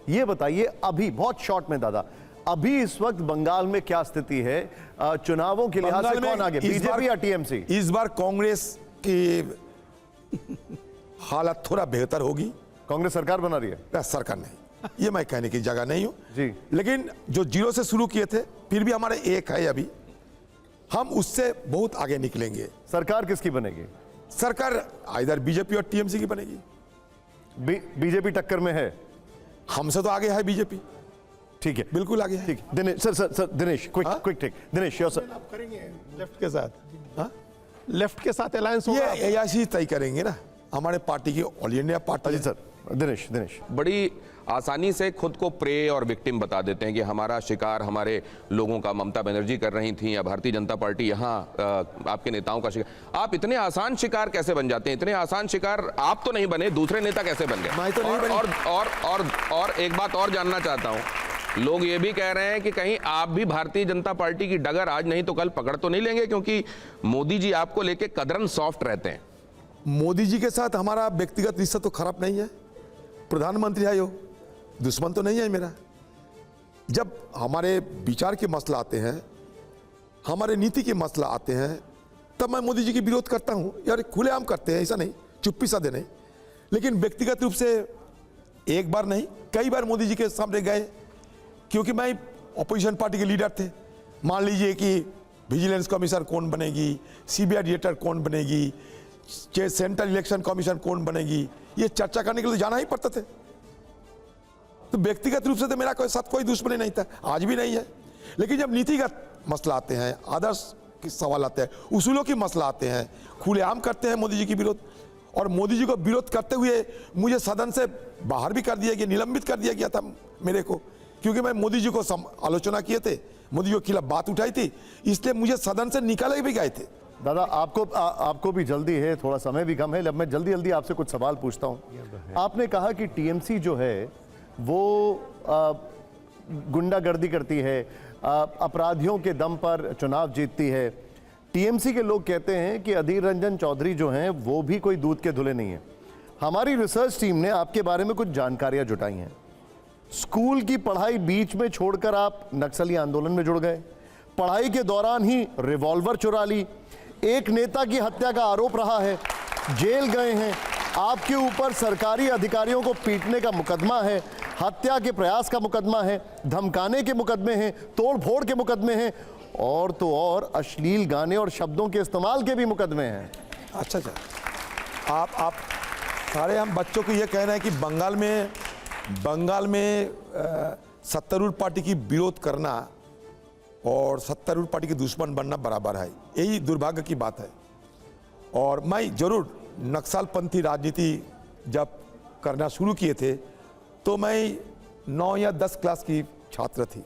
ये बताइए अभी बहुत शॉर्ट में दादा, अभी इस वक्त बंगाल में क्या स्थिति है? चुनावों के लिहाज से कौन आगे, बीजेपी या टीएमसी? इस बार कांग्रेस की हालत थोड़ा बेहतर होगी। कांग्रेस सरकार बना रही है? सरकार नहीं, ये मैं कहने की जगह नहीं हूं जी। लेकिन जो जीरो से शुरू किए थे, फिर भी हमारे एक है अभी, हम उससे बहुत आगे निकलेंगे। सरकार किसकी बनेगी? सरकार इधर बीजेपी और टीएमसी की बनेगी। बीजेपी टक्कर में है? हमसे तो आगे है बीजेपी। ठीक है, बिल्कुल आगे है। ठीक। Dinesh sir Dinesh quick take. Dinesh your sir. आप करेंगे लेफ्ट के साथ? हाँ, लेफ्ट के साथ अलायंस होगा? ये ऐसी तय करेंगे ना हमारे पार्टी की, ऑल इंडिया पार्टी। जी सर। दिनेश बड़ी आसानी से खुद को प्रे और विक्टिम बता देते हैं कि हमारा शिकार हमारे लोगों का ममता बनर्जी कर रही थी या भारतीय जनता पार्टी यहाँ आपके नेताओं का शिकार। आप इतने आसान शिकार कैसे बन जाते हैं? इतने आसान शिकार आप तो नहीं बने, दूसरे नेता कैसे बन गए? मैं तो नहीं बनी। और एक बात और जानना चाहता हूं, लोग ये भी कह रहे हैं कि कहीं आप भी भारतीय जनता पार्टी की डगर आज नहीं तो कल पकड़ तो नहीं लेंगे, क्योंकि मोदी जी आपको लेके कदरन सॉफ्ट रहते हैं। मोदी जी के साथ हमारा व्यक्तिगत रिश्ता तो खराब नहीं है, प्रधानमंत्री है, यो दुश्मन तो नहीं है मेरा। जब हमारे विचार के मसला आते हैं, हमारे नीति के मसला आते हैं, तब मैं मोदी जी की विरोध करता हूं। यार खुलेआम करते हैं, ऐसा नहीं चुप्पी साधे नहीं, लेकिन व्यक्तिगत रूप से एक बार नहीं कई बार मोदी जी के सामने गए, क्योंकि मैं अपोजिशन पार्टी के लीडर थे। मान लीजिए कि विजिलेंस कमिश्नर कौन बनेगी, सीबीआई डायरेक्टर कौन बनेगी, सेंट्रल इलेक्शन कमीशन कौन बनेगी, ये चर्चा करने के लिए जाना ही पड़ता थे। तो व्यक्तिगत रूप से तो मेरा कोई साथ कोई दुश्मनी नहीं था, आज भी नहीं है। लेकिन जब नीतिगत मसला आते हैं, आदर्श के सवाल आते हैं, उसूलों की मसला आते हैं, खुलेआम करते हैं मोदी जी की विरोध। और मोदी जी को विरोध करते हुए मुझे सदन से बाहर भी कर दिया गया, निलंबित कर दिया गया था मेरे को, क्योंकि मैं मोदी जी को आलोचना किए थे, मोदी जी के खिलाफ बात उठाई थी, इसलिए मुझे सदन से निकाले भी गए थे। दादा आपको भी जल्दी है, थोड़ा समय भी कम है, अब मैं जल्दी आपसे कुछ सवाल पूछता हूं। आपने कहा कि टीएमसी जो है वो गुंडागर्दी करती है, अपराधियों के दम पर चुनाव जीतती है। टीएमसी के लोग कहते हैं कि अधीर रंजन चौधरी जो हैं वो भी कोई दूध के धुले नहीं है। हमारी रिसर्च टीम ने आपके बारे में कुछ जानकारियां जुटाई हैं। स्कूल की पढ़ाई बीच में छोड़कर आप नक्सली आंदोलन में जुड़ गए, पढ़ाई के दौरान ही रिवॉल्वर चुरा ली, एक नेता की हत्या का आरोप रहा है, जेल गए हैं, आपके ऊपर सरकारी अधिकारियों को पीटने का मुकदमा है, हत्या के प्रयास का मुकदमा है, धमकाने के मुकदमे हैं, तोड़ फोड़ के मुकदमे हैं, और तो और अश्लील गाने और शब्दों के इस्तेमाल के भी मुकदमे हैं। अच्छा, आप सारे हम बच्चों को ये कह रहे हैं कि बंगाल में सत्तारूढ़ पार्टी की विरोध करना और सत्तारूढ़ पार्टी के दुश्मन बनना बराबर है, यही दुर्भाग्य की बात है। और मैं जरूर नक्सलपंथी राजनीति जब करना शुरू किए थे तो मैं 9 या 10 क्लास की छात्र थी,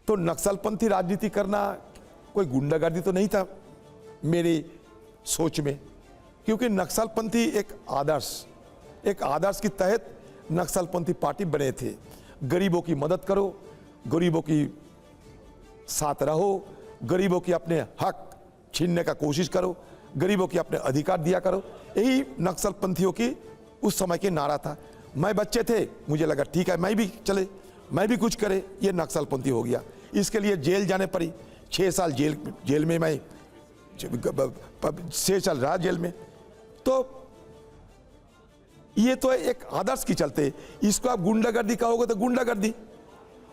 तो नक्सलपंथी राजनीति करना कोई गुंडागर्दी तो नहीं था मेरी सोच में, क्योंकि नक्सलपंथी एक आदर्श के तहत नक्सलपंथी पार्टी बने थे। गरीबों की मदद करो, गरीबों की साथ रहो, गरीबों की अपने हक छीनने का कोशिश करो, गरीबों की अपने अधिकार दिया करो, यही नक्सलपंथियों की उस समय के नारा था। मैं बच्चे थे, मुझे लगा ठीक है मैं भी कुछ करे, ये नक्सलपंथी हो गया। इसके लिए जेल जाने पड़ी, 6 साल जेल में मैं 6 साल रहा जेल में। तो ये तो एक आदर्श की चलते, इसको आप गुंडागर्दी कहोगे तो गुंडागर्दी,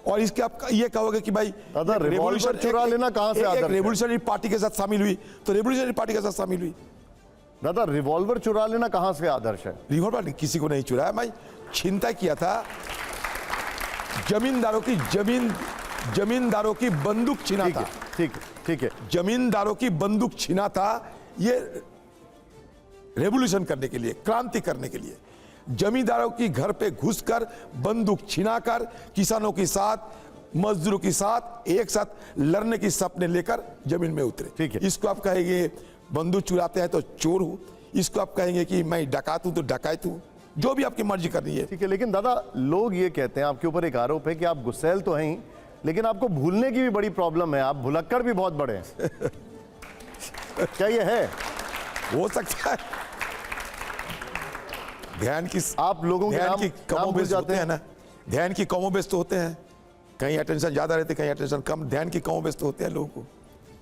और इसके आप ये कहोगे कि भाई रिवॉल्वर चुरा लेना कहां से आदर्श है? रेवोल्यूशनरी पार्टी के साथ शामिल हुई तो रेवोल्यूशनरी पार्टी के साथ शामिल हुई। दादा रिवॉल्वर चुरा लेना कहां से आदर्श है? रिवॉल्वर किसी को नहीं चुराया, मैं छिनता किया था, जमींदारों की बंदूक छीना था। ठीक है, जमींदारों की बंदूक छीना था, ये रेवोल्यूशन करने के लिए, क्रांति करने के लिए। जमींदारों की घर पे घुसकर बंदूक छिनाकर किसानों के साथ, मजदूरों के साथ एक साथ लड़ने की सपने लेकर जमीन में उतरे। ठीक है, इसको आप कहेंगे बंदूक चुराते हैं तो चोर हूं, इसको आप कहेंगे कि मैं डकात हूं तो डकायत हूं, जो भी आपकी मर्जी करनी है। ठीक है, लेकिन दादा लोग ये कहते हैं, आपके ऊपर एक आरोप है कि आप गुस्सैल तो हैं ही, लेकिन आपको भूलने की भी बड़ी प्रॉब्लम है, आप भुलक्कड़ भी बहुत बड़े हैं। क्या ये है? हो सकता है, ध्यान की आप लोगों के नाम कमोबेश भूल जाते हैं ना, ध्यान की कमो बेस्त होते हैं, कहीं अटेंशन ज़्यादा रहते, कहीं अटेंशन कम, ध्यान की कमो बेस्त होते हैं लोगों को।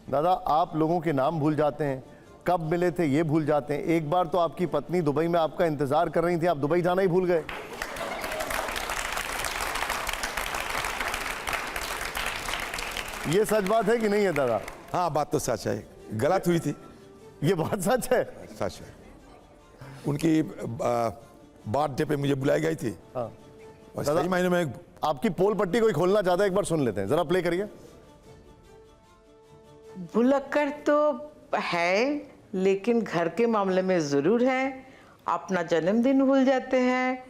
दादा आप लोगों के नाम भूल जाते हैं, कब मिले थे ये भूल जाते हैं। एक बार तो आपकी पत्नी दुबई में आपका इंतजार कर रही थी, आप दुबई जाना ही भूल गए। ये सच बात है कि नहीं है दादा? हाँ, बात तो सच है, गलत हुई थी, ये बात सच है। सच है। उनकी बर्थडे पे मुझे बुलाई गई थी। हाँ। और दादा- सही मायने में आपकी पोल पट्टी कोई खोलना चाहता है, एक बार सुन लेते हैं, जरा प्ले करिए। भुलक्कड़ तो है, लेकिन घर के मामले में ज़रूर है। अपना जन्मदिन भूल जाते हैं,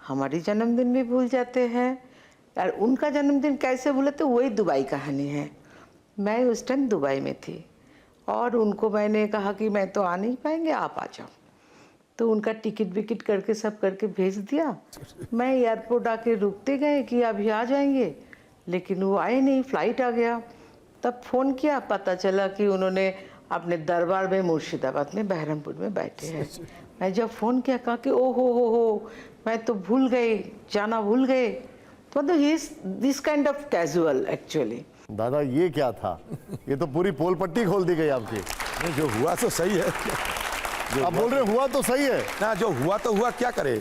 हमारी जन्मदिन भी भूल जाते हैं। और उनका जन्मदिन कैसे भूले, तो वही दुबई कहानी है। मैं उस टाइम दुबई में थी और उनको मैंने कहा कि मैं तो आ नहीं पाएंगे, आप आ जाओ। तो उनका टिकट विकेट करके सब करके भेज दिया। मैं एयरपोर्ट आके रुकते गए कि अभी आ जाएंगे, लेकिन वो आए नहीं, फ्लाइट आ गया। तब फ़ोन किया, पता चला कि उन्होंने अपने दरबार में मुर्शिदाबाद में बहरमपुर में बैठे हैं। मैं जब फ़ोन किया, कहा कि ओ हो, मैं तो भूल गए, जाना भूल गए। तो मतलब he is this kind of casual actually. दादा ये क्या था? ये तो पूरी पोल पट्टी खोल दी गई आपकी। नहीं, जो हुआ तो सही है। आप बोल रहे हुआ तो सही है। ना, जो हुआ तो हुआ, क्या करे,